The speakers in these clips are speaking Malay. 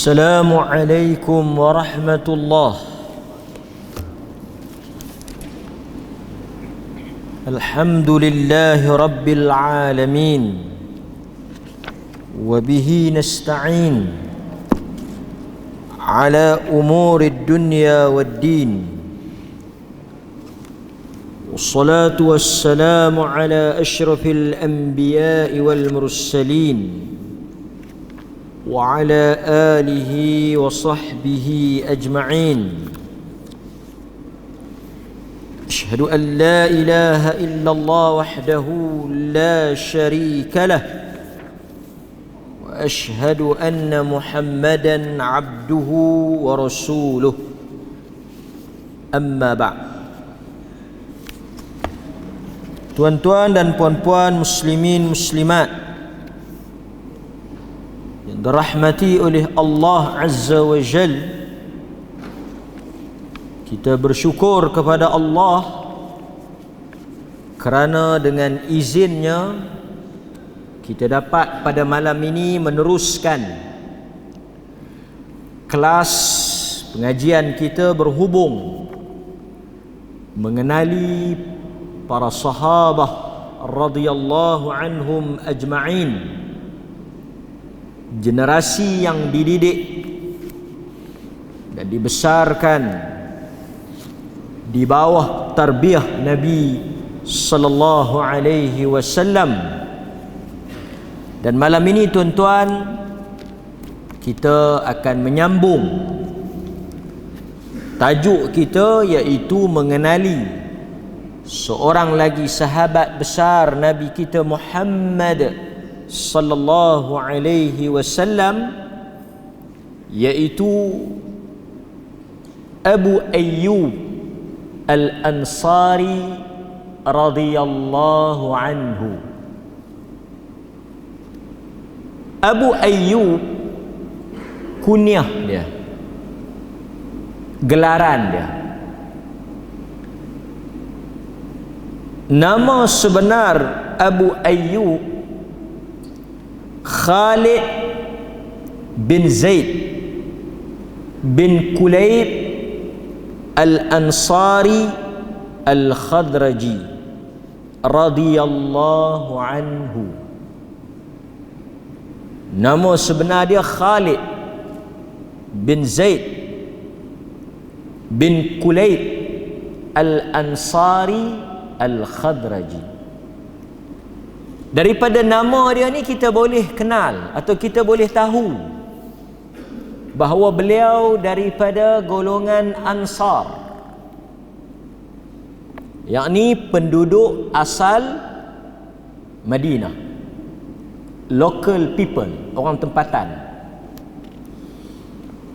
السلام عليكم ورحمة الله. الحمد لله رب العالمين وبه نستعين على أمور الدنيا والدين، والصلاة والسلام على أشرف الأنبياء والمرسلين وعلى آله وصحبه أجمعين. أشهد أن لا إله إلا الله وحده لا شريك له، وأشهد أن محمدا عبده ورسوله. أما بعد. Tuan-tuan dan puan-puan muslimin muslimat yang dirahmati oleh Allah Azza wa Jal, kita bersyukur kepada Allah kerana dengan izinnya kita dapat pada malam ini meneruskan kelas pengajian kita berhubung mengenali para sahabah radhiyallahu anhum ajma'in, generasi yang dididik dan dibesarkan di bawah tarbiyah Nabi sallallahu alaihi wasallam. Dan malam ini tuan-tuan, kita akan menyambung tajuk kita, iaitu mengenali seorang lagi sahabat besar Nabi kita Muhammad sallallahu alaihi wasallam, iaitu Abu Ayyub Al-Ansari radhiyallahu anhu. Abu Ayyub kunyah dia, gelaran dia. Nama sebenar Abu Ayyub Khalid bin Zaid bin Kulayb Al-Ansari Al-Khadraji radhiyallahu anhu. Nama sebenar dia Khalid bin Zaid bin Kulayb Al-Ansari Al-Khadraji. Daripada nama dia ni kita boleh kenal atau kita boleh tahu bahawa beliau daripada golongan Ansar, yakni penduduk asal Madinah, local people, orang tempatan.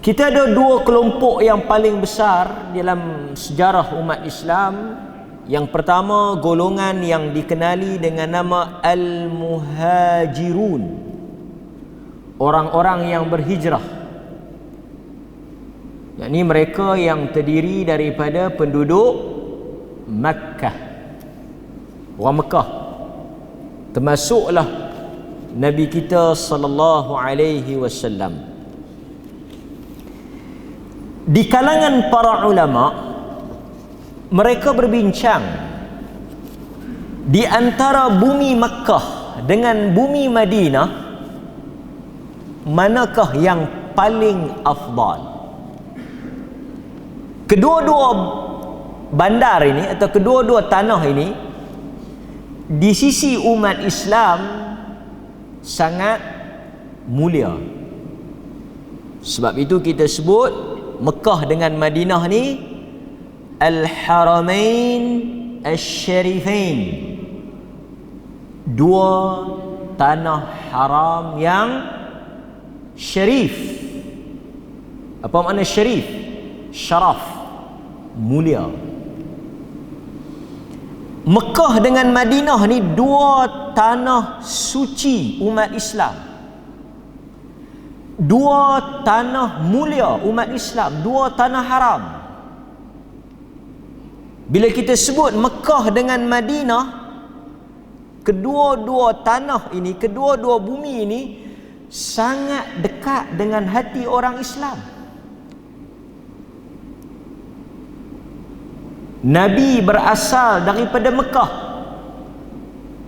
Kita ada dua kelompok yang paling besar dalam sejarah umat Islam. Yang pertama, golongan yang dikenali dengan nama Al-Muhajirun, orang-orang yang berhijrah, yakni mereka yang terdiri daripada penduduk Makkah, orang Mekah, termasuklah Nabi kita sallallahu alaihi wasallam. Di kalangan para ulama, mereka berbincang di antara bumi Makkah dengan bumi Madinah, manakah yang paling afdal. Kedua-dua bandar ini atau kedua-dua tanah ini di sisi umat Islam sangat mulia. Sebab itu kita sebut Mekah dengan Madinah ni Al-Haramain Al-Syarifain, dua tanah haram yang syarif. Apa makna syarif? Syaraf, mulia. Mekah dengan Madinah ni dua tanah suci umat Islam, dua tanah mulia umat Islam, dua tanah haram. Bila kita sebut Mekah dengan Madinah, kedua-dua tanah ini, kedua-dua bumi ini sangat dekat dengan hati orang Islam. Nabi berasal daripada Mekah.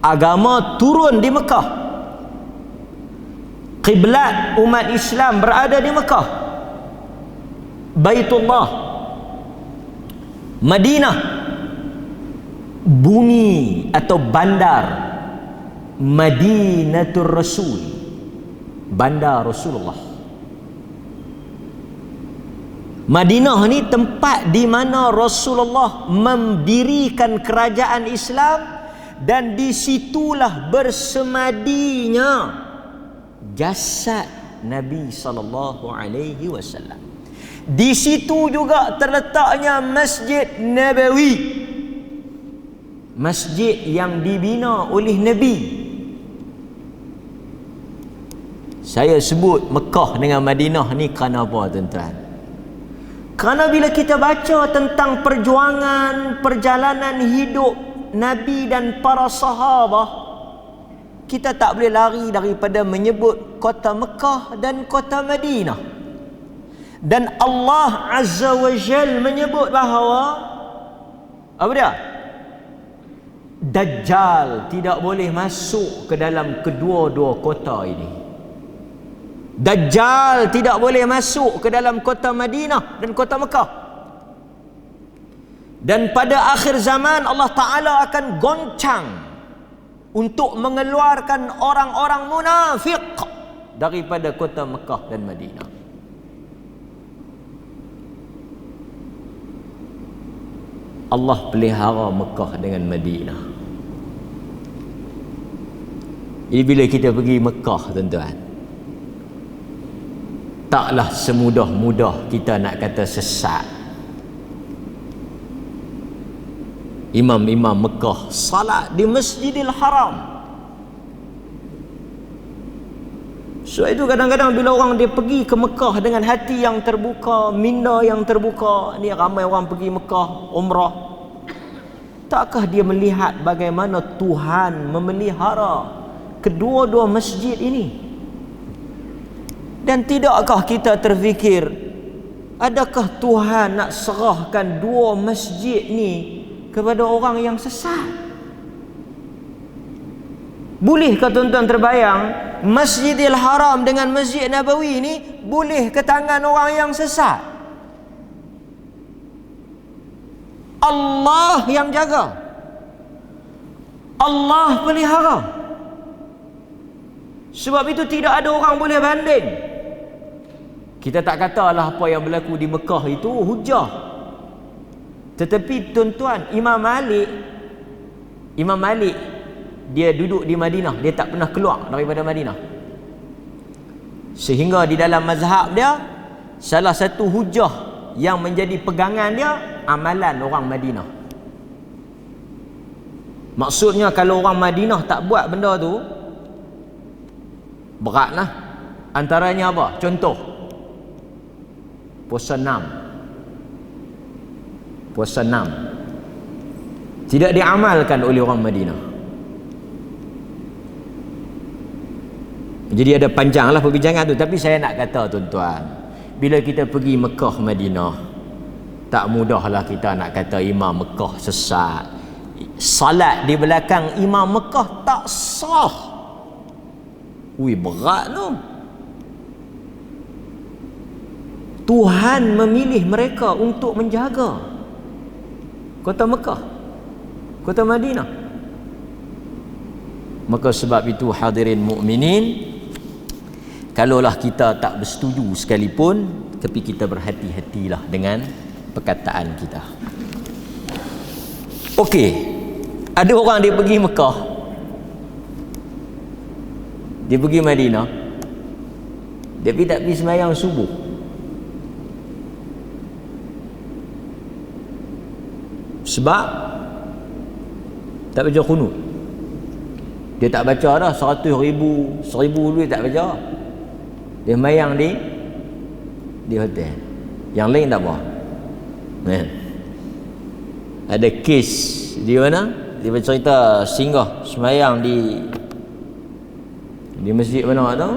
Agama turun di Mekah. Kiblat umat Islam berada di Mekah. Baitullah, Madinah, bumi atau bandar Madinatul Rasul, bandar Rasulullah. Madinah ni tempat di mana Rasulullah mendirikan kerajaan Islam, dan di situlah bersemadinya jasad Nabi sallallahu alaihi wasallam. Di situ juga terletaknya Masjid Nabawi, masjid yang dibina oleh Nabi. Saya sebut Mekah dengan Madinah ni kerana apa, tuan-tuan? Kerana bila kita baca tentang perjalanan hidup Nabi dan para sahabah, kita tak boleh lari daripada menyebut kota Mekah dan kota Madinah. Dan Allah Azza wa Jal menyebut bahawa apa dia? Dajjal tidak boleh masuk ke dalam kedua-dua kota ini. Dajjal tidak boleh masuk ke dalam kota Madinah dan kota Mekah. Dan pada akhir zaman Allah Ta'ala akan goncang untuk mengeluarkan orang-orang munafik daripada kota Mekah dan Madinah. Allah pelihara Mekah dengan Madinah. Jadi bila kita pergi Mekah, tuan-tuan, taklah semudah-mudah kita nak kata sesat. Imam-imam Mekah salat di Masjidil Haram. So itu kadang-kadang bila orang dia pergi ke Mekah dengan hati yang terbuka, minda yang terbuka, ni ramai orang pergi Mekah umrah, takkah dia melihat bagaimana Tuhan memelihara kedua-dua masjid ini? Dan tidakkah kita terfikir, adakah Tuhan nak serahkan dua masjid ni kepada orang yang sesat? Bolehkah tuan-tuan terbayang Masjidil Haram dengan Masjid Nabawi ni boleh ke tangan orang yang sesat? Allah yang jaga, Allah pelihara. Sebab itu tidak ada orang boleh banding. Kita tak katalah apa yang berlaku di Mekah itu hujah. Tetapi tuan-tuan, Imam Malik dia duduk di Madinah, dia tak pernah keluar daripada Madinah. Sehingga di dalam mazhab dia, salah satu hujah yang menjadi pegangan dia amalan orang Madinah. Maksudnya kalau orang Madinah tak buat benda tu, beratlah. Antaranya apa? Contoh, puasa 6 tidak diamalkan oleh orang Madinah. Jadi ada panjanglah perbincangan tu, tapi saya nak kata tuan-tuan, bila kita pergi Mekah Madinah, tak mudahlah kita nak kata imam Mekah sesat. Salat di belakang imam Mekah tak sah. Berat tu. Tuhan memilih mereka untuk menjaga kota Mekah, kota Madinah. Maka sebab itu hadirin mukminin, kalaulah kita tak bersetuju sekalipun, tapi kita berhati-hatilah dengan perkataan kita. Okey, ada orang dia pergi Mekah, dia pergi Madinah, dia tak pergi sembahyang subuh. Sebab tak baca qunut. Dia tak baca dah 100,000 duit tak baca. Dia sembahyang di hotel. Yang lain tak apa. Ada kes di mana dia bercerita singgah sembahyang di masjid mana tu,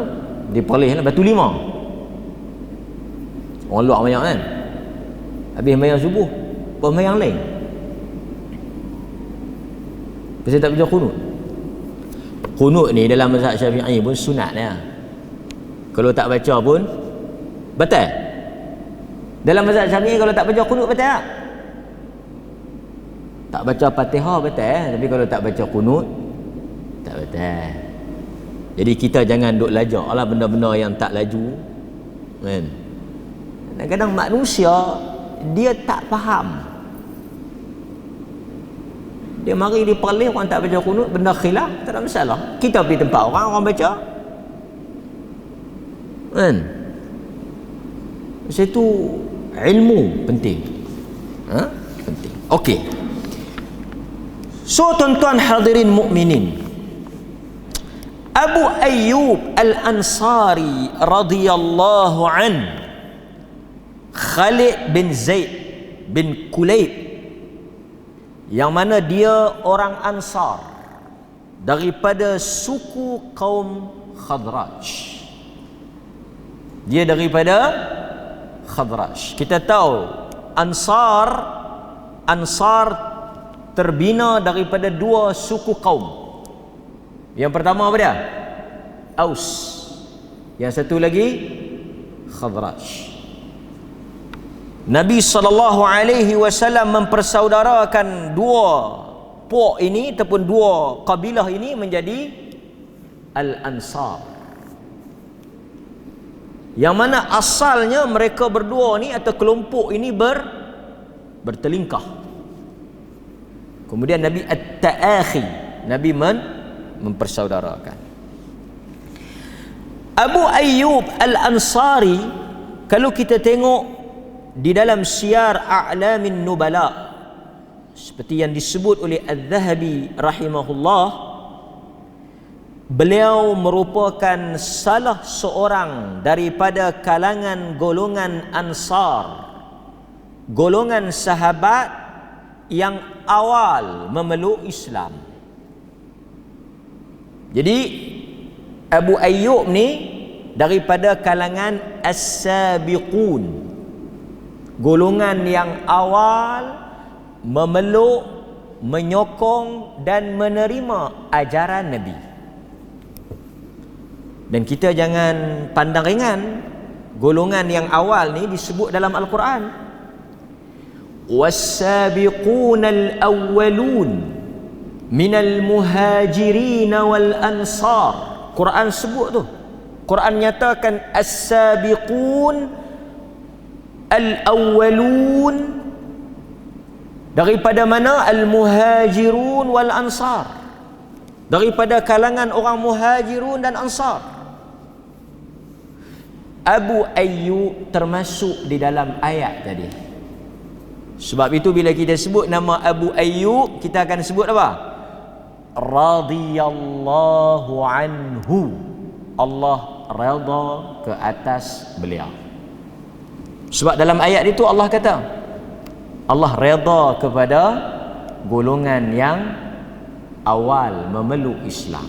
Diperlih batu 5. Orang luar banyak kan. Habis sembahyang subuh, sembahyang lain. Pasal tak baca qunut. Qunut ni dalam mazhab Syafi'i pun sunat dia. Kalau tak baca pun batal. Dalam mazhab Syafi'i kalau tak baca qunut batal tak? Tak baca Fatihah batal, tapi kalau tak baca qunut tak batal. Jadi kita jangan duk lajaklah benda-benda yang tak laju. Kan? Kadang-kadang manusia dia tak faham. Dia mari diperlih orang tak baca qunut, benda khilaf, tak ada masalah. Kita pergi tempat orang baca. Kan? Sebab itu ilmu penting. Penting. Okey. So tuan-tuan hadirin mukminin, Abu Ayyub Al-Ansari radhiyallahu an, Khalid bin Zaid bin Kulayb, yang mana dia orang Ansar daripada suku kaum Khadraj. Dia daripada Khadraj. Kita tahu Ansar terbina daripada dua suku kaum. Yang pertama apa dia? Aus. Yang satu lagi Khadraj. Nabi SAW mempersaudarakan dua puak ini ataupun dua kabilah ini menjadi Al-Ansar, yang mana asalnya mereka berdua ni atau kelompok ini bertelingkah. Kemudian Nabi At-Ta'akhi, Nabi mempersaudarakan. Abu Ayyub Al-Ansari, kalau kita tengok di dalam Syiar A'lamin Nubala, seperti yang disebut oleh Al-Dhahabi rahimahullah, beliau merupakan salah seorang daripada kalangan golongan Ansar, golongan sahabat yang awal memeluk Islam. Jadi Abu Ayyub ni daripada kalangan As-Sabiqun, golongan yang awal memeluk, menyokong dan menerima ajaran Nabi. Dan kita jangan pandang ringan, golongan yang awal ni disebut dalam Al-Quran, was-sabiqunal awwalun minal muhajirin wal ansar. Quran sebut tu. Quran nyatakan as-sabiqun al-awwalun, daripada mana? Al-muhajirun wal ansar, daripada kalangan orang muhajirun dan ansar. Abu Ayyub termasuk di dalam ayat tadi. Sebab itu bila kita sebut nama Abu Ayyub, kita akan sebut apa? Radhiyallahu anhu. Allah redha ke atas beliau. Sebab dalam ayat itu Allah kata, Allah redha kepada golongan yang awal memeluk Islam.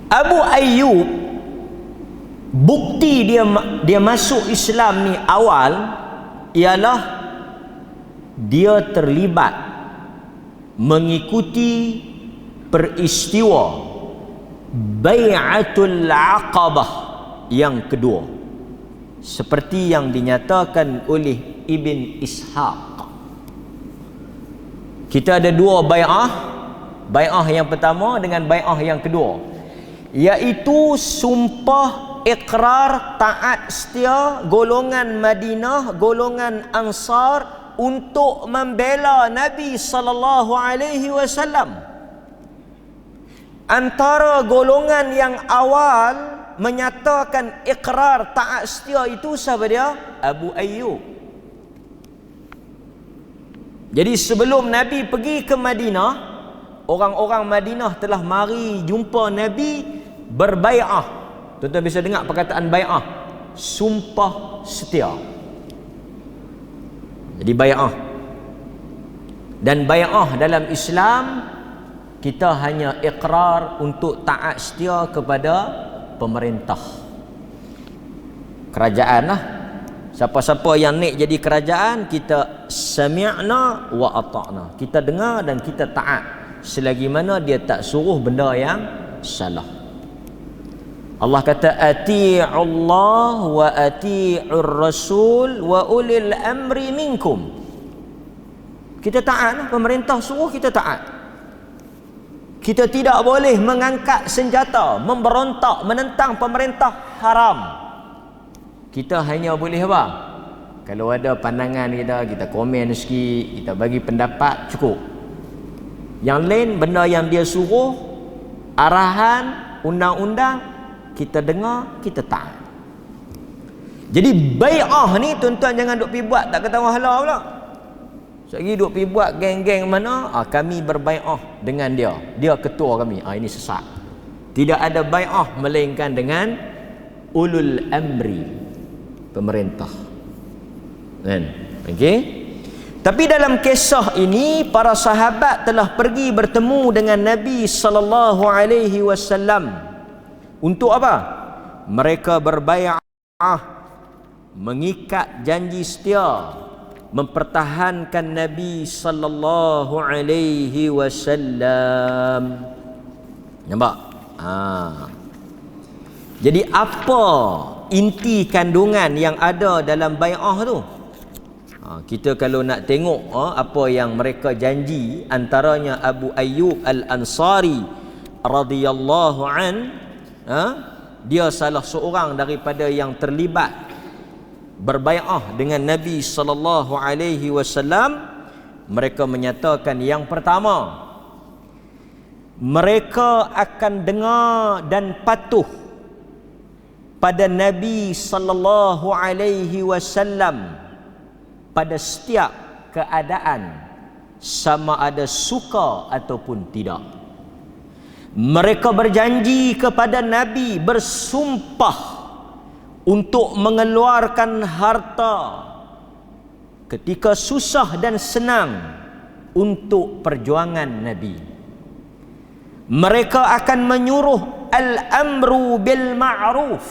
Abu Ayyub, bukti dia masuk Islam ni awal ialah dia terlibat mengikuti peristiwa Bai'atul Aqabah yang kedua, seperti yang dinyatakan oleh Ibn Ishaq. Kita ada dua bai'ah. Bai'ah yang pertama dengan bai'ah yang kedua, iaitu sumpah ikrar taat setia golongan Madinah, golongan Ansar untuk membela Nabi sallallahu alaihi wasallam. Antara golongan yang awal menyatakan ikrar taat setia itu siapa dia? Abu Ayyub. Jadi sebelum Nabi pergi ke Madinah, orang-orang Madinah telah mari jumpa Nabi berbai'ah. Tuan-tuan bisa dengar perkataan bai'ah, sumpah setia. Jadi bai'ah. Dan bai'ah dalam Islam, kita hanya ikrar untuk taat setia kepada pemerintah. Kerajaan lah. Siapa-siapa yang naik jadi kerajaan, kita sami'na wa ata'na. Kita dengar dan kita taat selagi mana dia tak suruh benda yang salah. Allah kata ati'ullah wa ati'ur rasul wa ulil amri minkum. Kita taat, pemerintah suruh kita taat. Kita tidak boleh mengangkat senjata, memberontak menentang pemerintah, haram. Kita hanya boleh apa? Kalau ada pandangan kita komen sikit, kita bagi pendapat, cukup. Yang lain, benda yang dia suruh, arahan, undang-undang, kita dengar, kita taat. Jadi bai'ah ni tuan-tuan jangan duk pergi buat tak kata wahala pula. Sekali duk pergi buat geng-geng mana, kami berbai'ah dengan dia. Dia ketua kami. Ini sesat. Tidak ada bai'ah melainkan dengan ulul amri, pemerintah. Kan? Okey. Tapi dalam kisah ini para sahabat telah pergi bertemu dengan Nabi sallallahu alaihi wasallam. Untuk apa? Mereka berbai'ah, mengikat janji setia, mempertahankan Nabi sallallahu alaihi wasallam. Nampak? Jadi apa inti kandungan yang ada dalam bai'ah tu? Kita kalau nak tengok apa yang mereka janji, antaranya Abu Ayyub Al-Ansari radhiyallahu an, dia salah seorang daripada yang terlibat berbai'ah dengan Nabi sallallahu alaihi wasallam. Mereka menyatakan yang pertama, mereka akan dengar dan patuh pada Nabi sallallahu alaihi wasallam pada setiap keadaan, sama ada suka ataupun tidak. Mereka berjanji kepada Nabi, bersumpah untuk mengeluarkan harta ketika susah dan senang untuk perjuangan Nabi. Mereka akan menyuruh al-amru bil ma'ruf.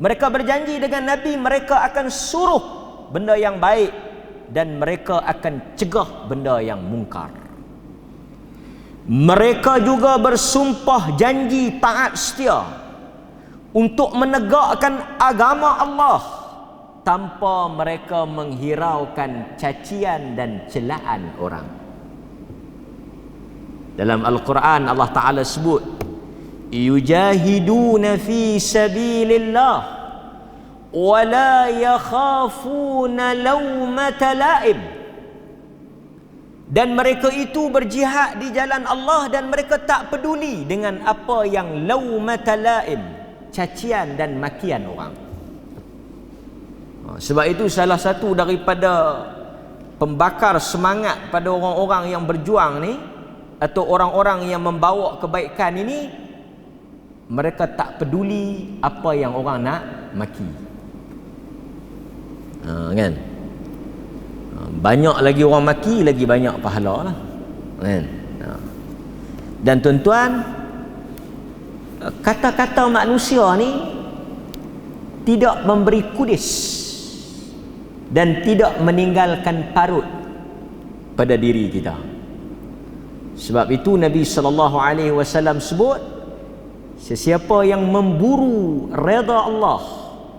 Mereka berjanji dengan Nabi, mereka akan suruh benda yang baik dan mereka akan cegah benda yang mungkar. Mereka juga bersumpah janji taat setia untuk menegakkan agama Allah tanpa mereka menghiraukan cacian dan celaan orang. Dalam Al-Quran Allah Ta'ala sebut, yujahiduna fi sabilillah wa la yakhafuna lawmata la'im. Dan mereka itu berjihad di jalan Allah dan mereka tak peduli dengan apa yang lawmata la'im, cacian dan makian orang. Sebab itu salah satu daripada pembakar semangat pada orang-orang yang berjuang ni, atau orang-orang yang membawa kebaikan ini, mereka tak peduli apa yang orang nak maki. Kan? Banyak lagi orang maki, lagi banyak pahala lah. Kan? Dan tuan-tuan, kata-kata manusia ni tidak memberi kudis dan tidak meninggalkan parut pada diri kita. Sebab itu Nabi sallallahu alaihi wasallam sebut, sesiapa yang memburu redha Allah,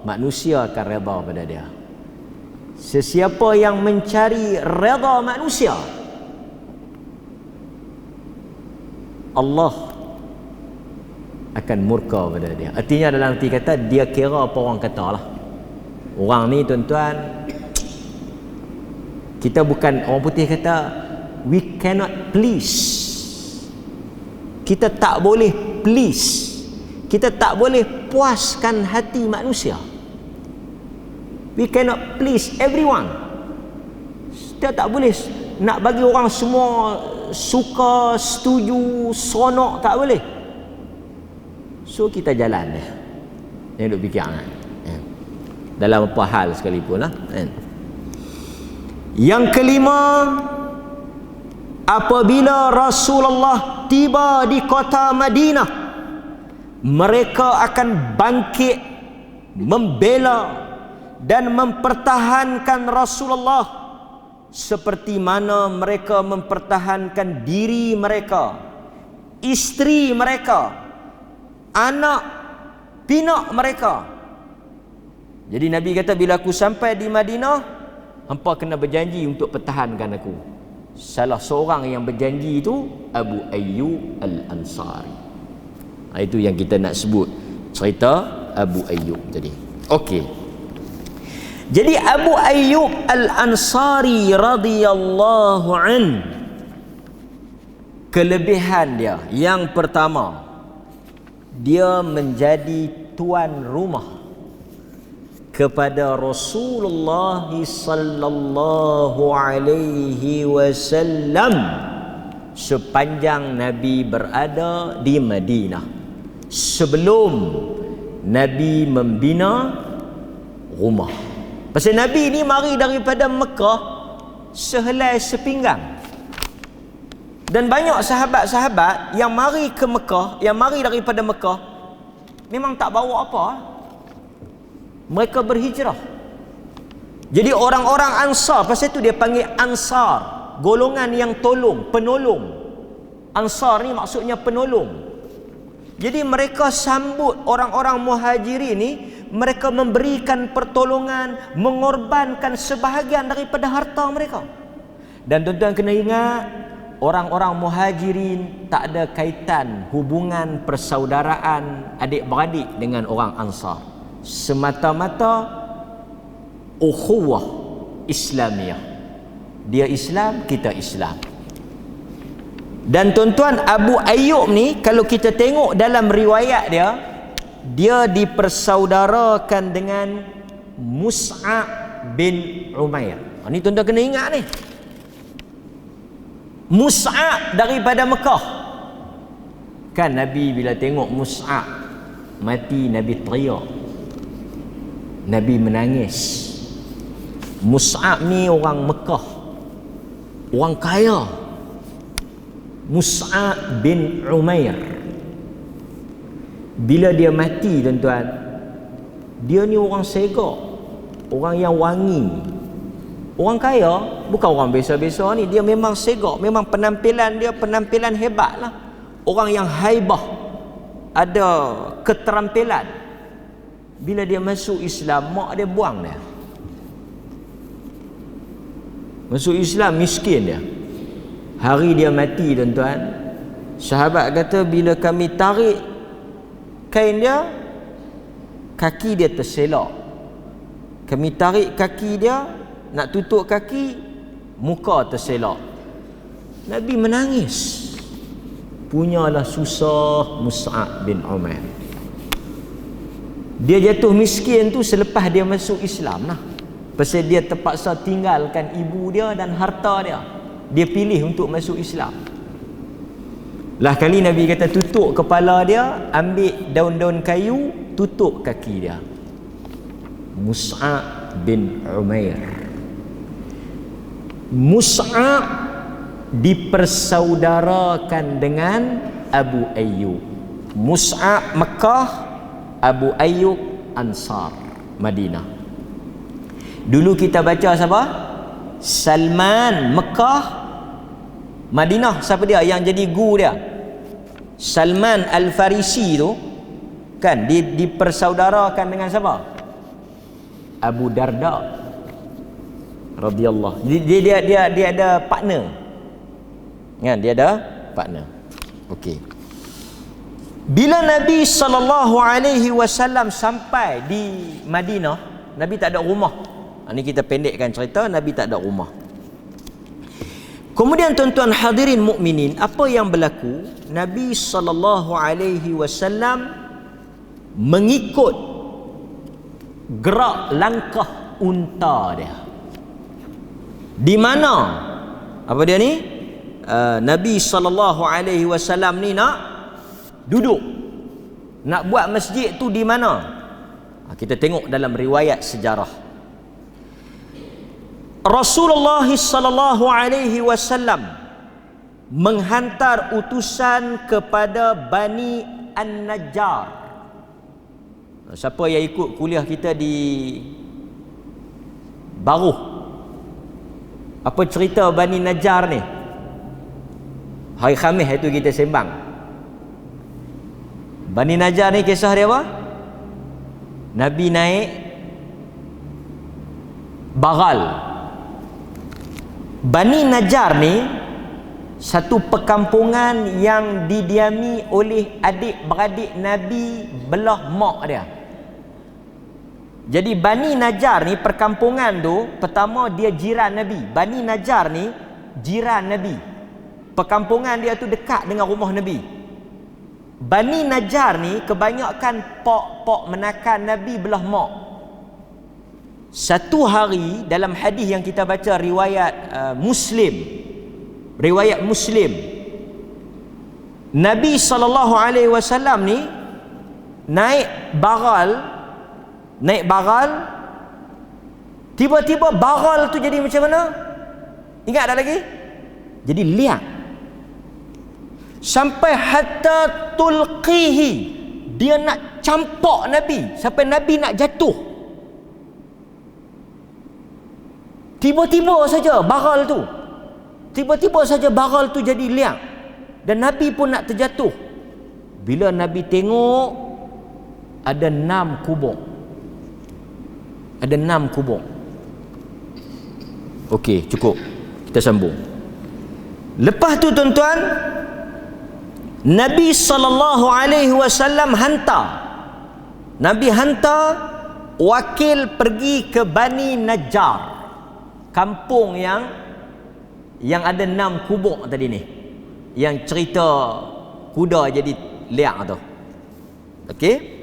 manusia akan redha pada dia. Sesiapa yang mencari redha manusia, Allah akan murka pada dia. Artinya dalam arti kata, dia kira apa orang kata lah. Orang ni tuan-tuan, kita bukan, orang putih kata we cannot please. Kita tak boleh please, kita tak boleh puaskan hati manusia. We cannot please everyone. Kita tak boleh nak bagi orang semua suka, setuju, seronok, tak boleh. So kita jalan dia. Dia duk fikir kan. Dalam apa hal sekalipun lah. Yang kelima, apabila Rasulullah tiba di kota Madinah, mereka akan bangkit membela dan mempertahankan Rasulullah seperti mana mereka mempertahankan diri mereka, isteri mereka, anak pinak mereka. Jadi Nabi kata, bila aku sampai di Madinah, hampa kena berjanji untuk pertahankan aku. Salah seorang yang berjanji itu Abu Ayyub Al-Ansari. Itu yang kita nak sebut, cerita Abu Ayyub tadi. Okey. Jadi Abu Ayyub Al-Ansari radhiyallahu an, kelebihan dia yang pertama, dia menjadi tuan rumah kepada Rasulullah sallallahu alaihi wasallam sepanjang Nabi berada di Madinah, sebelum Nabi membina rumah. Pasal Nabi ni mari daripada Mekah sehelai sepinggang. Dan banyak sahabat-sahabat yang mari ke Mekah, yang mari daripada Mekah, memang tak bawa apa. Mereka berhijrah. Jadi orang-orang Ansar, pasal itu dia panggil Ansar, golongan yang tolong, penolong. Ansar ni maksudnya penolong. Jadi mereka sambut orang-orang Muhajirin ni, mereka memberikan pertolongan, mengorbankan sebahagian daripada harta mereka. Dan tuan-tuan kena ingat, orang-orang Muhajirin tak ada kaitan hubungan persaudaraan adik-beradik dengan orang Ansar. Semata-mata ukhuwah Islamiyah. Dia Islam, kita Islam. Dan tuan-tuan, Abu Ayyub ni kalau kita tengok dalam riwayat dia, dia dipersaudarakan dengan Mus'ab bin Umair. Ni tuan-tuan kena ingat ni. Mus'ab daripada Mekah. Kan Nabi bila tengok Mus'ab mati, Nabi teriak, Nabi menangis. Mus'ab ni orang Mekah, orang kaya. Mus'ab bin Umair, bila dia mati tuan-tuan, dia ni orang segak, orang yang wangi, orang kaya, bukan orang biasa-biasa ni. Dia memang segak, memang penampilan dia penampilan hebat lah. Orang yang haibah, ada keterampilan. Bila dia masuk Islam, mak dia buang dia. Masuk Islam miskin dia. Hari dia mati tuan-tuan, sahabat kata bila kami tarik kain dia, kaki dia terselak. Kami tarik kaki dia, nak tutup kaki, muka terselak. Nabi menangis. Punyalah susah Mus'ab bin Umair. Dia jatuh miskin tu selepas dia masuk Islam lah. Pasal dia terpaksa tinggalkan ibu dia dan harta dia. Dia pilih untuk masuk Islam. Lah kali Nabi kata tutup kepala dia, ambil daun-daun kayu, tutup kaki dia. Mus'ab bin Umair. Mus'ab dipersaudarakan dengan Abu Ayyub. Mus'ab Mekah, Abu Ayyub Ansar Madinah. Dulu kita baca siapa? Salman Mekah, Madinah. Siapa dia yang jadi guru dia? Salman Al-Farisi tu kan dipersaudarakan dengan siapa? Abu Darda radhiyallahu. Jadi dia ada partner. Kan dia ada partner. Okey. Bila Nabi SAW sampai di Madinah, Nabi tak ada rumah. Ini kita pendekkan cerita, Nabi tak ada rumah. Kemudian tuan-tuan hadirin mukminin, apa yang berlaku? Nabi SAW mengikut gerak langkah unta dia. Di mana? Apa dia ni? Nabi SAW ni nak duduk, nak buat masjid tu di mana? Kita tengok dalam riwayat sejarah. Rasulullah SAW menghantar utusan kepada Bani An-Najjar. Siapa yang ikut kuliah kita di Baruh, apa cerita Bani Najjar ni? Hari Khamis itu kita sembang. Bani Najjar ni kisah dia apa? Nabi naik bagal. Bani Najjar ni satu perkampungan yang didiami oleh adik-beradik Nabi belah mak dia. Jadi Bani Najjar ni perkampungan tu, pertama dia jiran Nabi. Bani Najjar ni jiran Nabi. Perkampungan dia tu dekat dengan rumah Nabi. Bani Najjar ni kebanyakan pok menakan Nabi belah mak. Satu hari dalam hadis yang kita baca riwayat Muslim, Nabi SAW ni naik bagal, tiba-tiba bagal tu jadi macam mana? Ingat tak lagi? Jadi liang. Sampai hatta tulqihi, dia nak campak Nabi sampai Nabi nak jatuh. Tiba-tiba saja bagal tu jadi liang dan Nabi pun nak terjatuh. Bila Nabi tengok ada 6 kubur. Okey, cukup. Kita sambung. Lepas tu tuan-tuan, Nabi SAW hantar wakil pergi ke Bani Najjar, kampung yang ada 6 kubur tadi ni, yang cerita kuda jadi liang tu. Okey.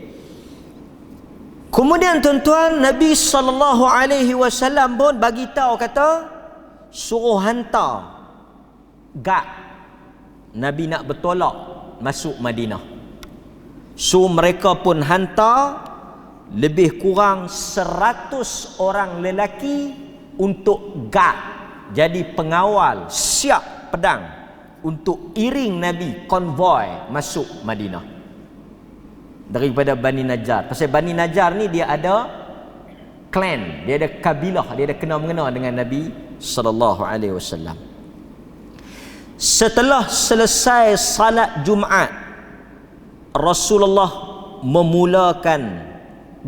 Kemudian tuan-tuan, Nabi SAW pun bagi tahu, kata suruh hantar gad. Nabi nak bertolak masuk Madinah. So mereka pun hantar lebih kurang 100 orang lelaki untuk gad, jadi pengawal, siap pedang untuk iring Nabi konvoi masuk Madinah daripada Bani Najjar. Pasal Bani Najjar ni dia ada klan, dia ada kabilah, dia ada kena-mengena dengan Nabi SAW. Setelah selesai salat Jumaat, Rasulullah memulakan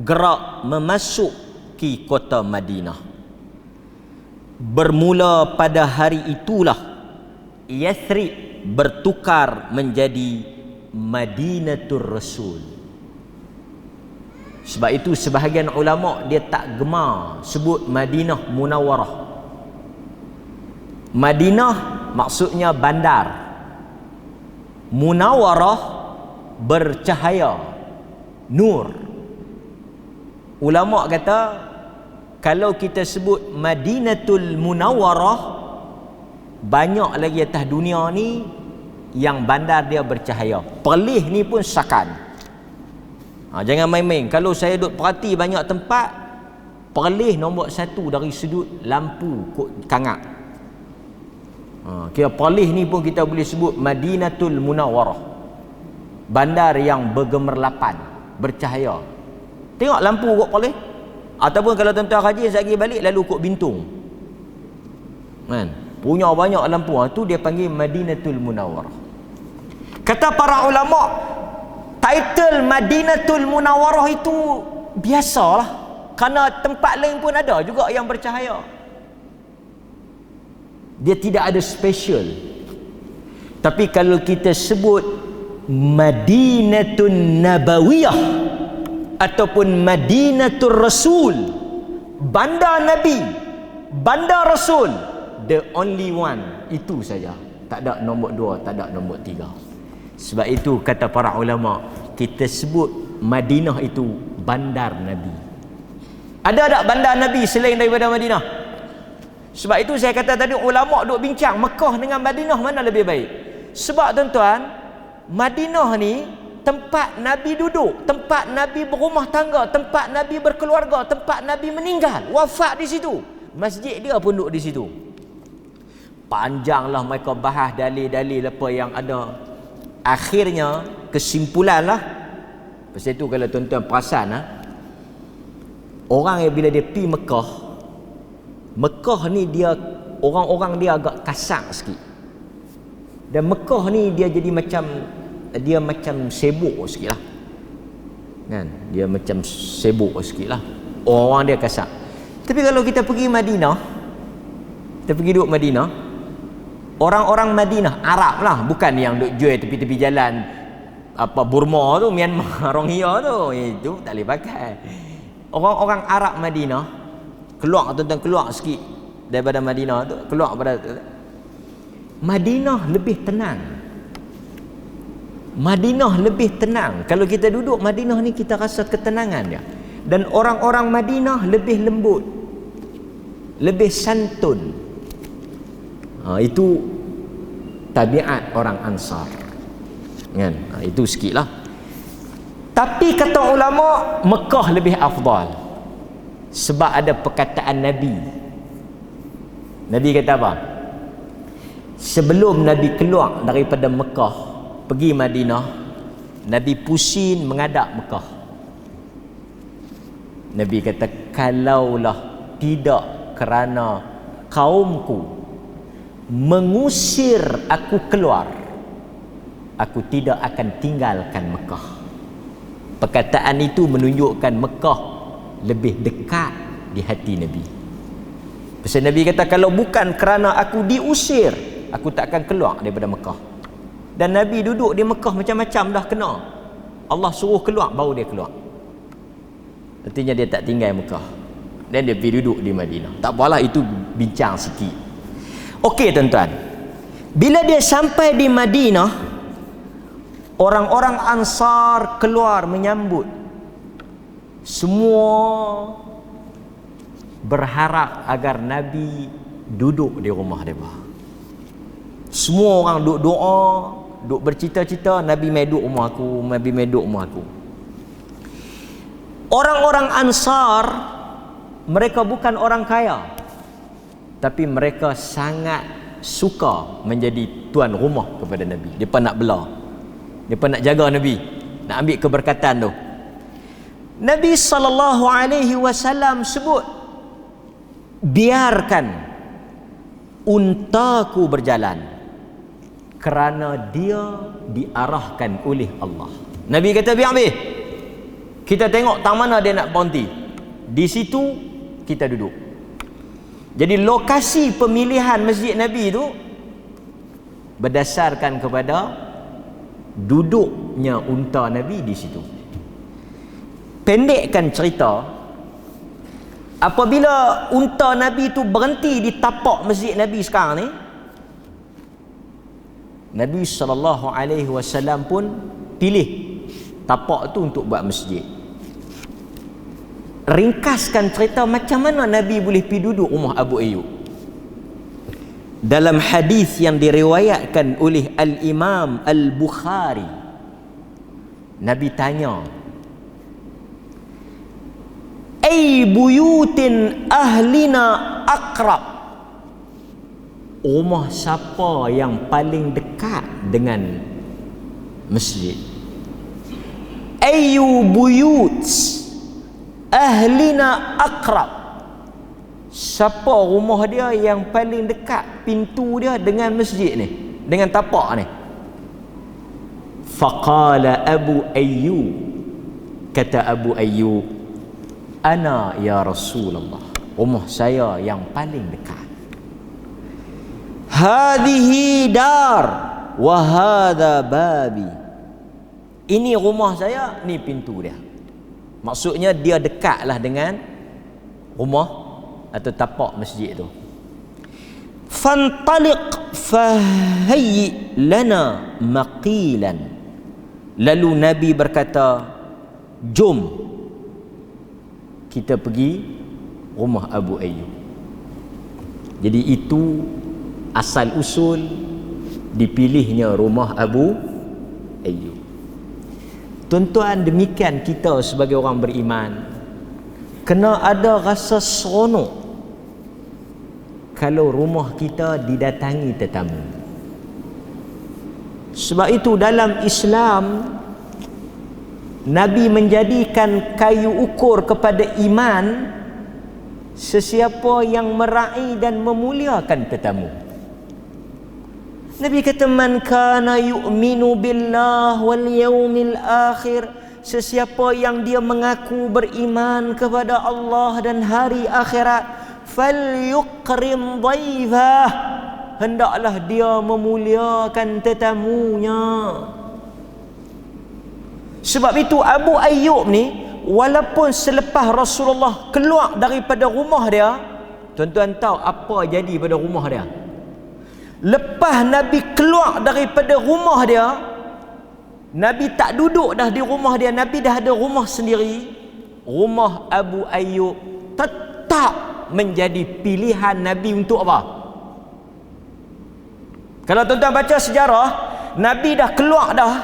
gerak memasuki kota Madinah. Bermula pada hari itulah Yathrib bertukar menjadi Madinatul Rasul. Sebab itu sebahagian ulama dia tak gemar sebut Madinah Munawwarah. Madinah maksudnya bandar, Munawwarah bercahaya, nur. Ulama kata kalau kita sebut Madinatul Munawwarah, banyak lagi atas dunia ni yang bandar dia bercahaya. Perlis ni pun sakan. Jangan main-main. Kalau saya duduk perhati banyak tempat, Perlis nombor 1 dari sudut lampu kangak. Kira Perlis ni pun kita boleh sebut Madinatul Munawwarah, bandar yang bergemerlapan, bercahaya. Tengok lampu kot Perlis. Ataupun kalau tuan-tuan haji sekali balik lalu kot Bintung, kan, punya banyak lampu. Tu dia panggil Madinatul Munawwarah. Kata para ulama, title Madinatul Munawwarah itu biasalah, kerana tempat lain pun ada juga yang bercahaya. Dia tidak ada special. Tapi kalau kita sebut Madinatun Nabawiyah ataupun Madinatul Rasul, bandar Nabi, bandar Rasul, the only one, itu saja. Tak ada nombor 2, tak ada nombor 3. Sebab itu kata para ulama, kita sebut Madinah itu bandar Nabi. Ada tak bandar Nabi selain daripada Madinah? Sebab itu saya kata tadi, ulama duk bincang Mekah dengan Madinah mana lebih baik. Sebab tuan-tuan, Madinah ni tempat Nabi duduk, tempat Nabi berumah tangga, tempat Nabi berkeluarga, tempat Nabi meninggal, wafat di situ. Masjid dia pun duduk di situ. Panjanglah mereka bahas dalil-dalil apa yang ada. Akhirnya kesimpulan lah. Pasal itu kalau tuan-tuan perasan orang yang bila dia pergi Mekah ni dia orang-orang dia agak kasar sikit. Dan Mekah ni dia jadi macam sibuk sikit lah. Kan? Dia macam sibuk sikit lah. Orang-orang dia kasar. Tapi kalau kita pergi Madinah, kita pergi duduk Madinah, orang-orang Madinah, Arab lah, bukan yang duk jual tepi-tepi jalan Burma tu, Myanmar, Rohingya tu, itu tak boleh pakai. Orang-orang Arab Madinah keluar sikit daripada Madinah tu, keluar pada Madinah lebih tenang. Madinah lebih tenang. Kalau kita duduk Madinah ni, kita rasa ketenangan dia. Dan orang-orang Madinah lebih lembut, lebih santun. Itu tabiat orang Ansar. Kan? Itu sikit lah. Tapi kata ulama, Mekah lebih afdal. Sebab ada perkataan Nabi. Nabi kata apa? Sebelum Nabi keluar daripada Mekah pergi Madinah, Nabi pusing menghadap Mekah. Nabi kata, kalaulah tidak kerana kaumku mengusir aku keluar, aku tidak akan tinggalkan Mekah. Perkataan itu menunjukkan Mekah lebih dekat di hati Nabi. Pasal Nabi kata, kalau bukan kerana aku diusir, aku tak akan keluar daripada Mekah. Dan Nabi duduk di Mekah macam-macam dah kena. Allah suruh keluar, baru dia keluar. Artinya dia tak tinggal Mekah. Dan dia pergi duduk di Madinah. Tak apalah, itu bincang sikit. Okey tuan-tuan. Bila dia sampai di Madinah, orang-orang Ansar keluar menyambut. Semua berharap agar Nabi duduk di rumah mereka. Semua orang duk doa, duk bercita-cita, Nabi mai duduk rumah aku, Nabi mai duduk rumah aku. Orang-orang Ansar, mereka bukan orang kaya, tapi mereka sangat suka menjadi tuan rumah kepada Nabi. Mereka nak bela, mereka nak jaga Nabi, nak ambil keberkatan tu. Nabi SAW sebut, biarkan untaku berjalan, kerana dia diarahkan oleh Allah. Nabi kata, biar habis, kita tengok tang mana dia nak berhenti, di situ kita duduk. Jadi lokasi pemilihan masjid Nabi itu berdasarkan kepada duduknya unta Nabi di situ. Pendekkan cerita, apabila unta Nabi itu berhenti di tapak masjid Nabi sekarang ni, Nabi SAW pun pilih tapak tu untuk buat masjid. Ringkaskan cerita macam mana Nabi boleh pergi duduk rumah Abu Ayyub. Dalam hadis yang diriwayatkan oleh Al-Imam Al-Bukhari, Nabi tanya, "Ay buyutin ahlina aqrab?" Rumah siapa yang paling dekat dengan masjid? Ayu buyut ahlina aqrab? Siapa rumah dia yang paling dekat pintu dia dengan masjid ni, dengan tapak ni? Faqala Abu Ayyub, kata Abu Ayyub, ana ya Rasulullah, rumah saya yang paling dekat. Hadhihi dar wa hadha babi, ini rumah saya, ni pintu dia. Maksudnya dia dekatlah dengan rumah atau tapak masjid tu. Fantaliq fahayyi lana maqilan. Lalu Nabi berkata, jom kita pergi rumah Abu Ayyub. Jadi itu asal usul dipilihnya rumah Abu Ayyub. Tuan-tuan, demikian kita sebagai orang beriman kena ada rasa seronok kalau rumah kita didatangi tetamu. Sebab itu dalam Islam Nabi menjadikan kayu ukur kepada iman sesiapa yang meraih dan memuliakan tetamu. Nabi kata, man kana yu'minu billah wal yawmil akhir, sesiapa yang dia mengaku beriman kepada Allah dan hari akhirat, falyukrim dhaifah, hendaklah dia memuliakan tetamunya. Sebab itu Abu Ayyub ni, walaupun selepas Rasulullah keluar daripada rumah dia, tuan-tuan tahu apa jadi pada rumah dia? Lepas Nabi keluar daripada rumah dia, Nabi tak duduk dah di rumah dia, Nabi dah ada rumah sendiri. Rumah Abu Ayyub tetap menjadi pilihan Nabi untuk apa? Kalau tuan-tuan baca sejarah, Nabi dah keluar dah,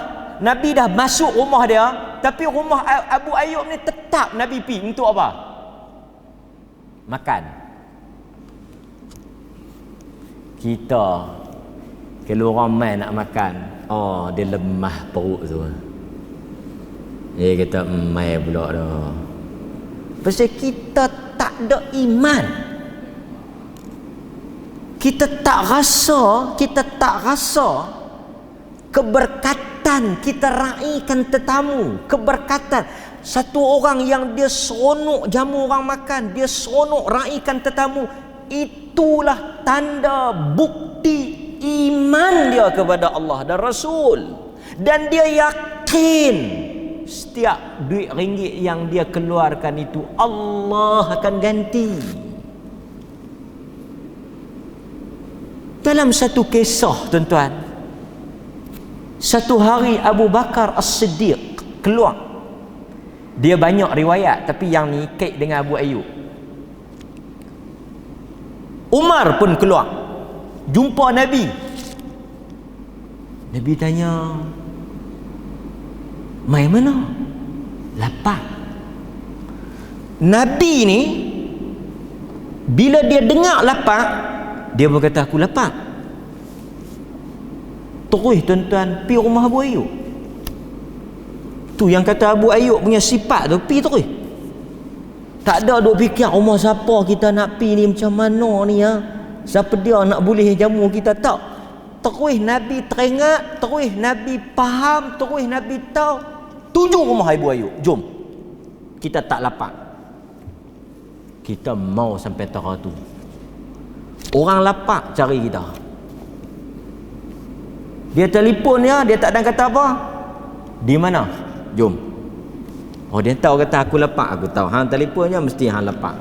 Nabi dah masuk rumah dia, tapi rumah Abu Ayyub ni tetap Nabi pergi untuk apa? Makan. Kita kalau orang mai nak makan, oh dia lemah perut tu, dia kata mai pula dah. Pasal kita tak ada iman, kita tak rasa keberkatan, kita raikan tetamu, keberkatan. Satu orang yang dia seronok jamu orang makan, dia seronok raikan tetamu, itulah tanda bukti iman dia kepada Allah dan Rasul. Dan dia yakin setiap duit ringgit yang dia keluarkan itu Allah akan ganti. Dalam satu kisah, tuan-tuan, satu hari Abu Bakar As-Siddiq keluar. Dia banyak riwayat, tapi yang ni kait dengan Abu Ayyub. Umar pun keluar, jumpa Nabi. Nabi tanya, mai mana? Lapar. Nabi ni bila dia dengar lapar, dia berkata aku lapar. Terus tuan-tuan pi rumah Abu Ayyub. Tu yang kata Abu Ayyub punya sifat tu, pi terus. Tak ada duk fikir rumah siapa kita nak pi ni, macam mana ni ya, siapa dia nak boleh jamu kita, tak. Terus Nabi teringat, terus Nabi faham, terus Nabi tahu, tuju rumah Abu Ayyub, jom. Kita tak lapar, kita mau sampai tara tu. Orang lapar cari kita. Dia telefon dia, dia tak ada kata apa. Di mana? Jom. Oh, dia tahu kata aku lapar, aku tahu. Hang telefonnya mesti hang lapar.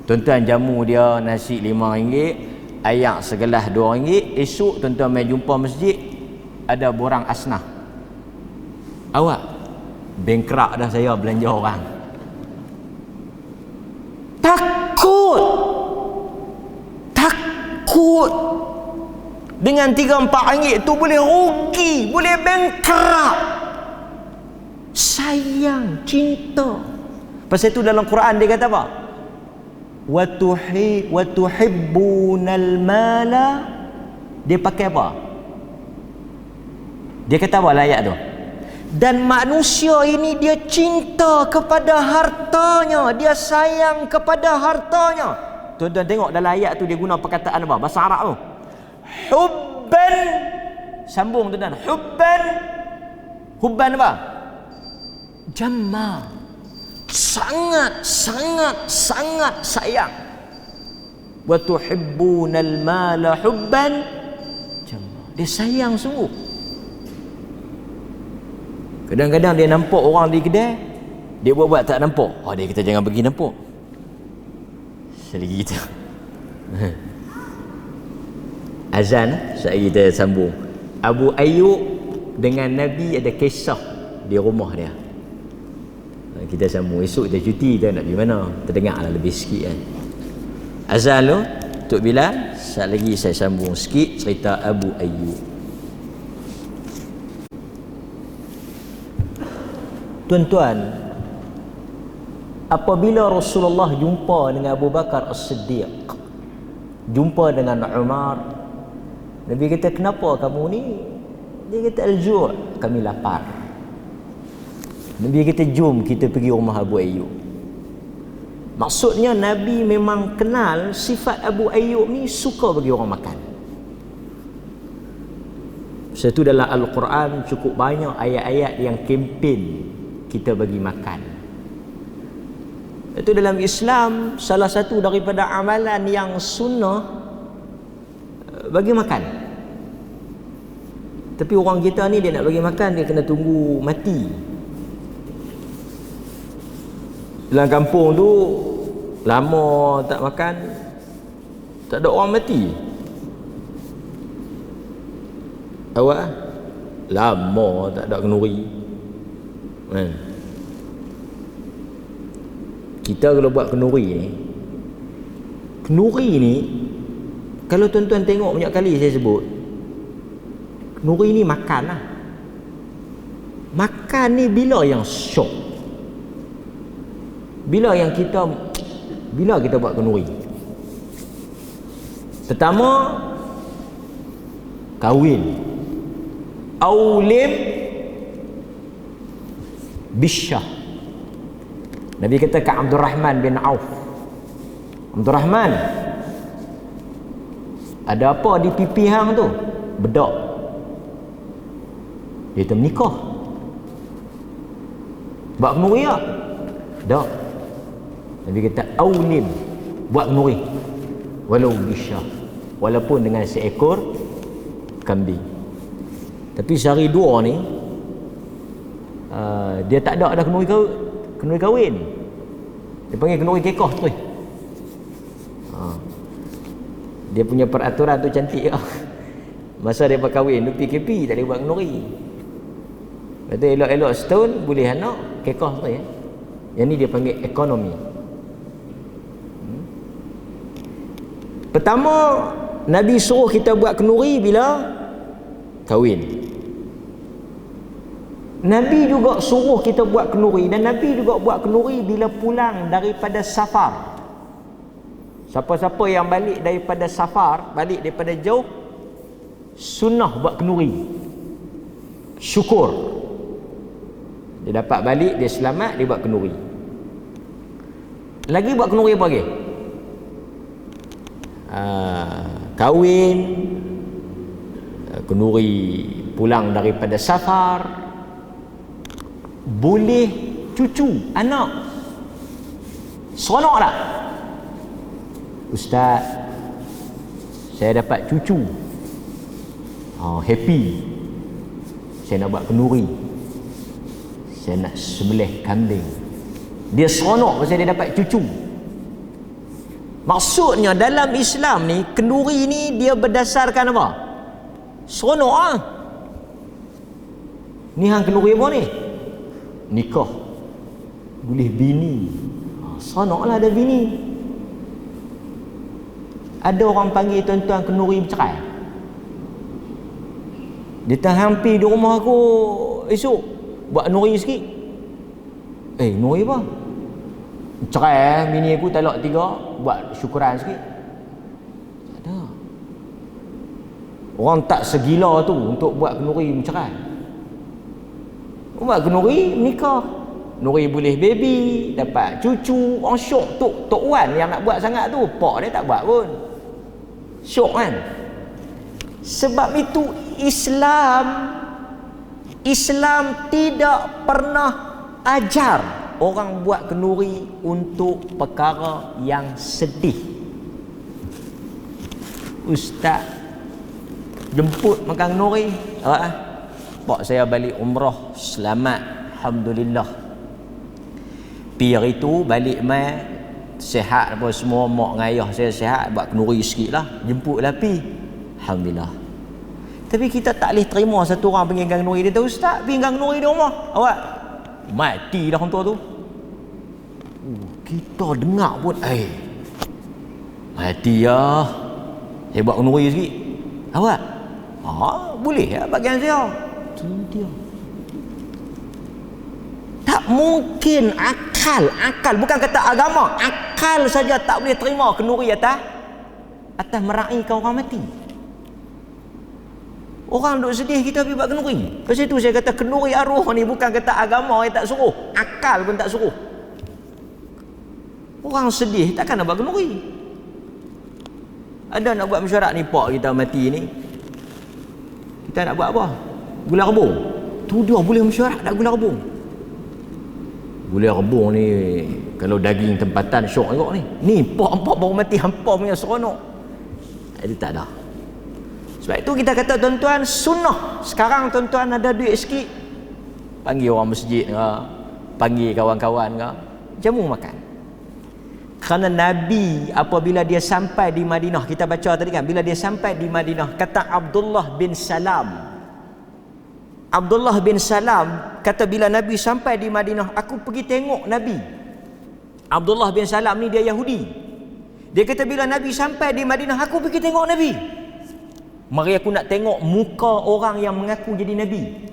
Tuan-tuan jamu dia nasi RM5, ayak segelas RM2. Esok tuan-tuan mai jumpa masjid, ada borang asnah. Awak bengkrak dah saya belanja orang. Takut dengan RM3-4 tu boleh rugi, boleh bengkrak. Sayang, cinta. Pasal itu dalam Quran dia kata apa? Wa tuhibbunal mala. Dia pakai apa? Dia kata apa ayat tu? Dan manusia ini dia cinta kepada hartanya, dia sayang kepada hartanya. Tuan-tuan tengok dalam ayat tu dia guna perkataan apa? Bahasa Arab tu. Hubban. Sambung tuan-tuan. Hubban apa? Jamma. Sangat sayang. Wa tuhibbunal mala hubban jamma. Dia sayang sungguh. Kadang-kadang dia nampak orang di kedai, dia buat tak nampak. Oh, dia kata jangan pergi nampak. Selagi kita azan, sekali kita sambung. Abu Ayyub dengan Nabi ada kisah di rumah dia. Kita sambung esok, kita cuti, kita nak pergi mana, terdengarlah lebih sikit kan. Azan lu Tok Bilal, sekali lagi saya sambung sikit cerita Abu Ayyub. Tuan-tuan, apabila Rasulullah jumpa dengan Abu Bakar As-Siddiq, jumpa dengan Umar, Nabi kata, kenapa kamu ni Dia kata al-ju', kami lapar. Nabi kata jom kita pergi rumah Abu Ayyub. Maksudnya Nabi memang kenal sifat Abu Ayyub ni suka bagi orang makan. Satu dalam Al-Quran cukup banyak ayat-ayat yang kempen kita bagi makan. Itu dalam Islam salah satu daripada amalan yang sunnah bagi makan. Tapi orang kita ni dia nak bagi makan dia kena tunggu mati. Dalam kampung tu lama tak makan, tak ada orang mati. Awak lama tak ada kenduri. Kita kalau buat kenduri ni kalau tuan-tuan tengok banyak kali saya sebut, kenduri ni makan lah. Makan ni bila yang syok, bila kita buat kenduri. Pertama kahwin, aulim bisyah. Nabi kata ke Abdul Rahman bin Auf, Abdul Rahman, ada apa di pipi hang tu? Bedak. Dia tu menikah. Buat kenduri tak? Tak. Nabi kata aulim, buat kenduri walau bisyah, walaupun dengan seekor kambing. Tapi sehari dua ni dia tak ada kenduri kahwin. Dia panggil kenduri kekoh tu. Dia punya peraturan tu cantik lah. Masa dia berkahwin tu PKP tak boleh buat kenduri. Lepas tu elok-elok setahun boleh anak kekoh tu ya. Yang ni dia panggil ekonomi. Pertama Nabi suruh kita buat kenduri bila kahwin. Nabi juga suruh kita buat kenduri, dan Nabi juga buat kenduri bila pulang daripada safar. Siapa-siapa yang balik daripada safar, balik daripada jauh, sunnah buat kenduri. Syukur. Dia dapat balik, dia selamat, dia buat kenduri. Lagi buat kenduri apa lagi? Kahwin, kenduri pulang daripada safar, boleh cucu anak. Seronok tak? Ustaz, saya dapat cucu. Happy. Saya nak buat kenduri, saya nak sembelih kambing. Dia seronok pasal dia dapat cucu. Maksudnya dalam Islam ni, kenduri ni dia berdasarkan apa? Seronok lah. Ni hang kenduri apa ni? Nikah. Boleh bini. Seronok lah ada bini. Ada orang panggil tuan-tuan kenduri bercerai. Dia tak hampir di rumah aku esok buat kenduri sikit. Kenduri apa? Cerai bini aku talak 3, buat syukuran sikit. Tak ada. Orang tak segila tu untuk buat kenduri bercerai. Buat kenduri menikah. Kenduri boleh baby, dapat cucu. Orang syok tu. Tok Wan yang nak buat sangat tu, pak dia tak buat pun. Syok kan? Sebab itu Islam tidak pernah ajar orang buat kenduri untuk perkara yang sedih. Ustaz jemput makan kenduri, pak saya balik umrah selamat, alhamdulillah. Pi hari tu balik mai sihat apa semua, mak dengan ayah saya sihat, buat kenduri sikit lah, jemputlah pi, alhamdulillah. Tapi kita tak boleh terima satu orang pergi gang kenduri, dia tahu ustaz pergi gang kenduri di rumah awak mati dah orang tua tu. Kita dengar pun mati ya, saya buat kenduri sikit awak boleh ya bagian saya tu dia. Tak mungkin akal bukan kata agama, akal saja tak boleh terima kenduri atas meraihkan orang mati. Orang duk sedih kita pergi buat kenduri. Pasal tu saya kata kenduri arwah ni bukan kata agama yang tak suruh, akal pun tak suruh. Orang sedih takkan nak buat kenduri. Ada nak buat mesyuarat ni pak kita mati ni. Kita nak buat apa? Gula rebung. Tu dia boleh mesyuarat nak gula rebung. Gula rebung ni kalau daging tempatan syok tengok ni. Ni pak baru mati hampa punya seronok. Jadi tak ada. Sebab itu kita kata tuan-tuan sunnah. Sekarang tuan-tuan ada duit sikit, panggil orang masjid ke, panggil kawan-kawan ke, jamu makan. Kerana Nabi apabila dia sampai di Madinah, kita baca tadi kan, bila dia sampai di Madinah, kata Abdullah bin Salam. Abdullah bin Salam kata bila Nabi sampai di Madinah, aku pergi tengok Nabi. Abdullah bin Salam ni dia Yahudi. Dia kata bila Nabi sampai di Madinah, aku pergi tengok Nabi. Mari aku nak tengok muka orang yang mengaku jadi Nabi.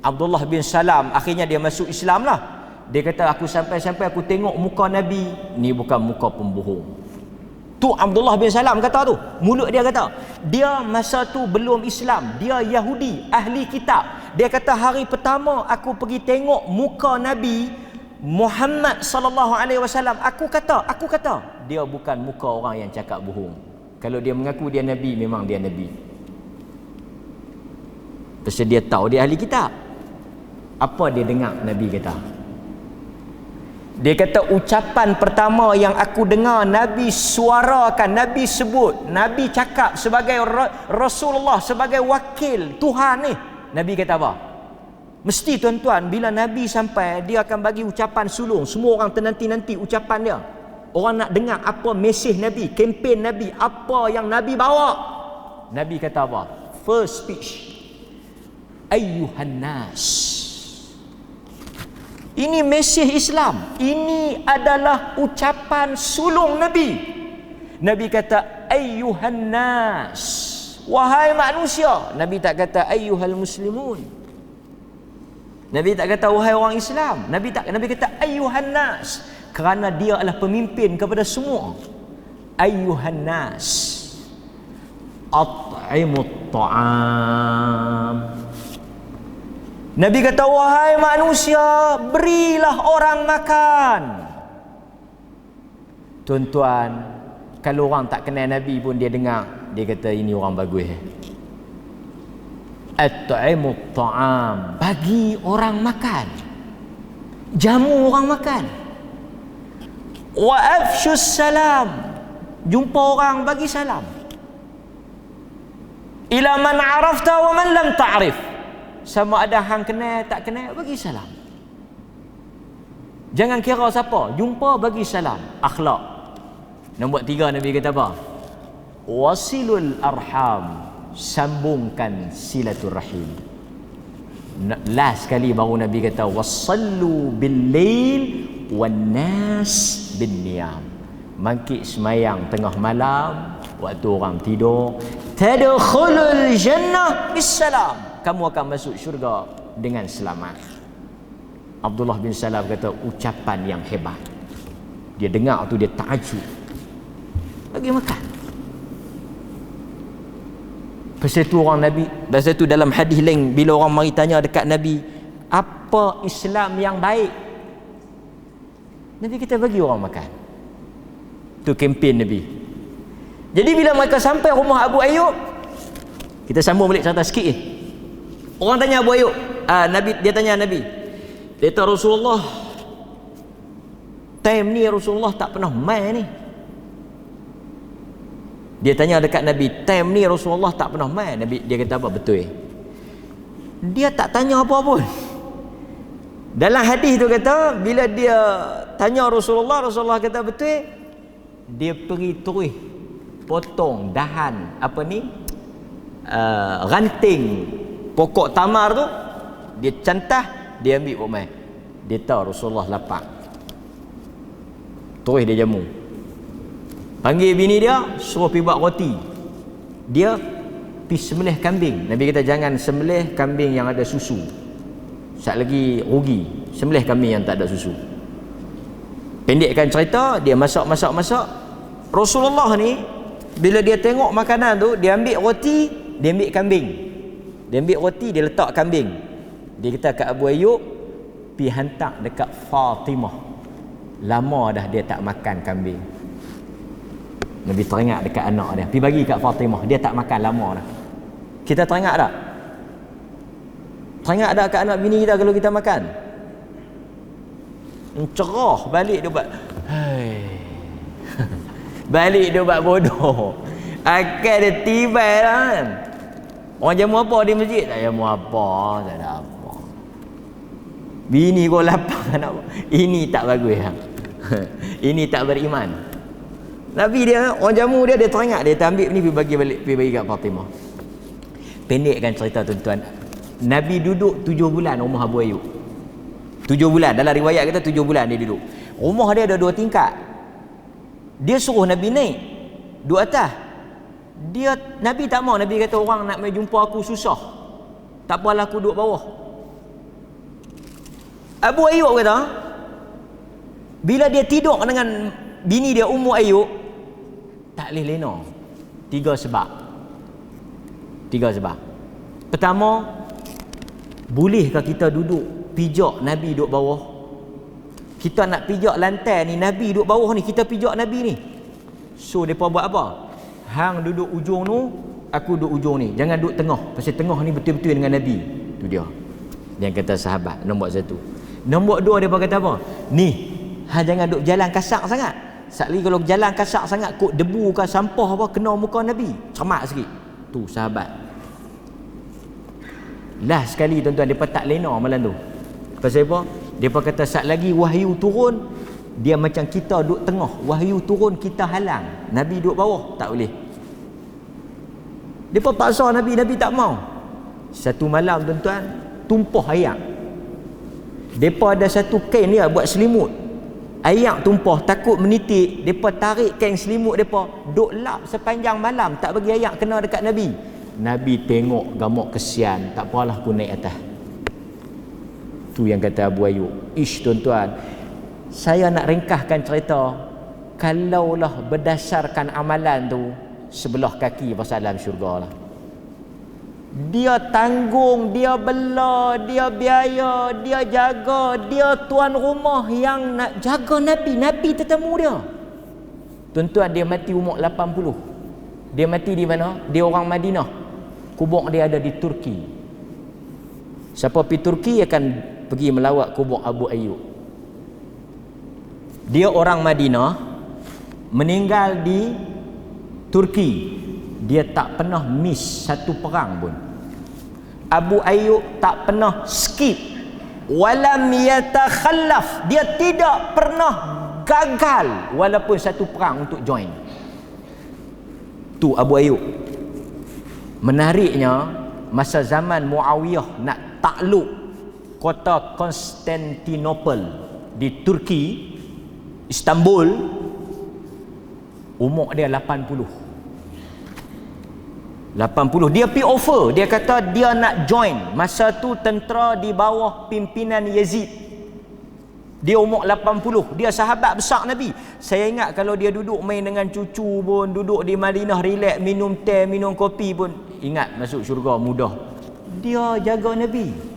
Abdullah bin Salam akhirnya dia masuk Islam lah. Dia kata aku sampai-sampai aku tengok muka Nabi, ni bukan muka pembohong. Tu Abdullah bin Salam kata tu. Mulut dia kata. Dia masa tu belum Islam, dia Yahudi, ahli kitab. Dia kata hari pertama aku pergi tengok muka Nabi Muhammad sallallahu alaihi wasallam, aku kata dia bukan muka orang yang cakap bohong. Kalau dia mengaku dia Nabi, memang dia Nabi. Pasal dia tahu dia ahli kitab. Apa dia dengar Nabi kata? Dia kata ucapan pertama yang aku dengar Nabi suarakan, Nabi sebut, Nabi cakap sebagai Rasulullah, sebagai wakil Tuhan ni. Nabi kata apa? Mesti tuan-tuan bila Nabi sampai, dia akan bagi ucapan sulung. Semua orang ternanti-nanti ucapan dia. Orang nak dengar apa mesej Nabi, kempen Nabi, apa yang Nabi bawa. Nabi kata apa? First speech, ayyuhan nas. Ini mesej Islam. Ini adalah ucapan sulung Nabi. Nabi kata ayyuhan nas, wahai manusia. Nabi tak kata ayyuhal muslimun. Nabi tak kata wahai orang Islam. Nabi kata ayyuhan nas, kerana dia adalah pemimpin kepada semua. Ayyuhan nas, at'imut ta'am. Nabi kata wahai manusia, berilah orang makan. Tuan-tuan, kalau orang tak kenal Nabi pun dia dengar, dia kata ini orang bagus. At'imut ta'am, bagi orang makan, jamu orang makan. Wa afshus salam, jumpa orang bagi salam. Ila man arafta wa man lam ta'rif, sama ada hang kenal tak kenal bagi salam. Jangan kira siapa, jumpa bagi salam. Akhlak nombor 3 Nabi kata apa? Wasilul arham, sambungkan silaturahim. Last kali baru Nabi kata wasallu bil lail wan nas bin niyam. Mangkit semayang tengah malam waktu orang tidur. Tadkhulul jannah bisalam, kamu akan masuk syurga dengan selamat. Abdullah bin Salam kata ucapan yang hebat. Dia dengar tu dia takjub. Bagi makan. Pasal tu orang Nabi, pasal tu dalam hadis lain bila orang mari tanya dekat Nabi, apa Islam yang baik? Nabi kita bagi orang makan. Tu kempen Nabi. Jadi bila mereka sampai rumah Abu Ayyub, kita sambung balik cerita sikit ni. Orang tanya Abu Ayyub, Nabi, dia tanya Nabi, dia kata Rasulullah, time ni Rasulullah tak pernah main ni. Dia tanya dekat Nabi, time ni Rasulullah tak pernah main. Nabi dia kata apa? Betul. Dia tak tanya apa pun. Dalam hadis tu kata bila dia tanya Rasulullah, Rasulullah kata betul. Dia pergi terus potong dahan apa ni? Ranting pokok tamar tu, dia cantah, dia ambil buat main. Dia tahu Rasulullah lapar. Terus dia jamu. Panggil bini dia, suruh pergi buat roti. Dia pergi sembelih kambing. Nabi kata jangan sembelih kambing yang ada susu. Sat lagi rugi. Sembelih kambing yang tak ada susu. Pendekkan cerita, dia masak. Rasulullah ni bila dia tengok makanan tu, dia ambil roti, dia ambil kambing. Dia ambil roti, dia letak kambing. Dia kata kat Abu Ayyub, pi hantar dekat Fatimah. Lama dah dia tak makan kambing. Nabi teringat dekat anak dia, pi bagi kat Fatimah, dia tak makan lama dah. Kita teringat tak? Teringat tak kat anak bini kita kalau kita makan? Cerah balik dia buat balik dia buat bodoh. Akal dia tibai lah kan. Orang jamu apa di masjid? Tak jamu apa, tak ada apa. Bini kau lapang nak apa? Ini tak bagus ya. Ini tak beriman. Nabi dia, orang jamu dia teringat, dia ambil ni pergi bagi balik, pergi bagi kat Fatimah. Pendekkan cerita tuan-tuan. Nabi duduk 7 bulan rumah Abu Ayyub. 7 bulan, dalam riwayat kata 7 bulan dia duduk. Rumah dia ada 2 tingkat. Dia suruh Nabi naik, duduk atas. Nabi tak mau. Nabi kata orang nak mai jumpa aku susah, tak apalah aku duduk bawah. Abu Ayyub kata, bila dia tidur dengan bini dia Ummu Ayyub, tak boleh lena. 3 sebab. Pertama, bolehkah kita duduk pijak Nabi duduk bawah? Kita nak pijak lantai ni, Nabi duduk bawah ni, kita pijak Nabi ni. So mereka buat apa? Hang duduk ujung tu, aku duduk ujung ni. Jangan duduk tengah, pasal tengah ni betul-betul dengan Nabi. Tu dia yang kata sahabat. Nombor 1. Nombor 2, mereka kata apa? Ni, hang jangan duduk jalan kasar sangat. Sekali kalau jalan kasar sangat, kok debu ke sampah apa kena muka Nabi, cermat sikit. Tu sahabat. Last sekali tuan-tuan, mereka tak lena malam tu. Pasal apa? Mereka kata sat lagi wahyu turun, dia macam kita duduk tengah, wahyu turun kita halang, Nabi duduk bawah, tak boleh. Mereka paksa Nabi, Nabi tak mau. Satu malam tuan-tuan, tumpah ayak. Mereka ada satu kain dia buat selimut, ayak tumpah, takut menitik. Mereka tarik kain selimut mereka, duk lap sepanjang malam, tak bagi ayak kena dekat Nabi. Nabi tengok gamuk kesian, tak apalah aku naik atas. Tu yang kata Abu Ayyub. Tuan-tuan, saya nak ringkaskan cerita. Kalaulah berdasarkan amalan tu, sebelah kaki pasal dalam syurga lah. Dia tanggung, dia bela, dia biaya, dia jaga, dia tuan rumah yang nak jaga Nabi. Nabi tetamu dia. Tuan-tuan, dia mati umur 80. Dia mati di mana? Dia orang Madinah. Kubur dia ada di Turki. Siapa pergi Turki akan pergi melawat kubur Abu Ayyub. Dia orang Madinah, meninggal di Turki. Dia tak pernah miss satu perang pun. Abu Ayyub tak pernah skip. Walam yatakhallaf. Dia tidak pernah gagal walaupun satu perang untuk join. Tu Abu Ayyub. Menariknya, masa zaman Muawiyah nak takluk kota Konstantinopel di Turki, Istanbul, umur dia 80. Dia pergi offer, dia kata dia nak join. Masa tu tentera di bawah pimpinan Yazid. Dia umur 80, dia sahabat besar Nabi. Saya ingat kalau dia duduk main dengan cucu pun, duduk di Madinah relax, minum teh, minum kopi pun, ingat masuk syurga mudah. Dia jaga Nabi.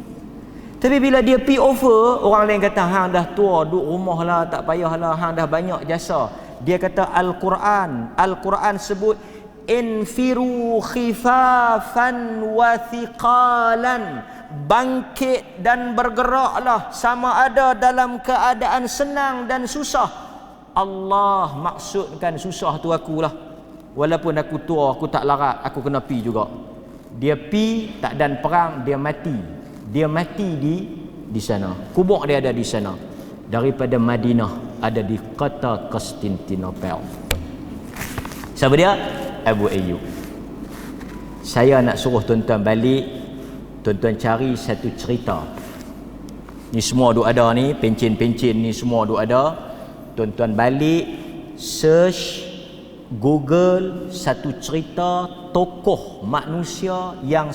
Tapi bila dia pergi offer, orang lain kata hang dah tua, duduk rumah lah, tak payahlah, hang dah banyak jasa. Dia kata Al-Quran sebut infiru khifafan wa thiqalan, bangkit dan bergeraklah sama ada dalam keadaan senang dan susah. Allah maksudkan susah tu akulah. Walaupun aku tua, aku tak larat, aku kena pi juga. Dia pi tak dan perang, dia mati. Dia mati di sana. Kubur dia ada di sana. Daripada Madinah ada di kota Konstantinopel. Siapa dia? Abu Ayyub. Saya nak suruh tuan-tuan balik, tuan-tuan cari satu cerita. Ni semua duk ada ni, pencin-pencin ni semua duk ada. Tuan-tuan balik, search Google satu cerita tokoh manusia yang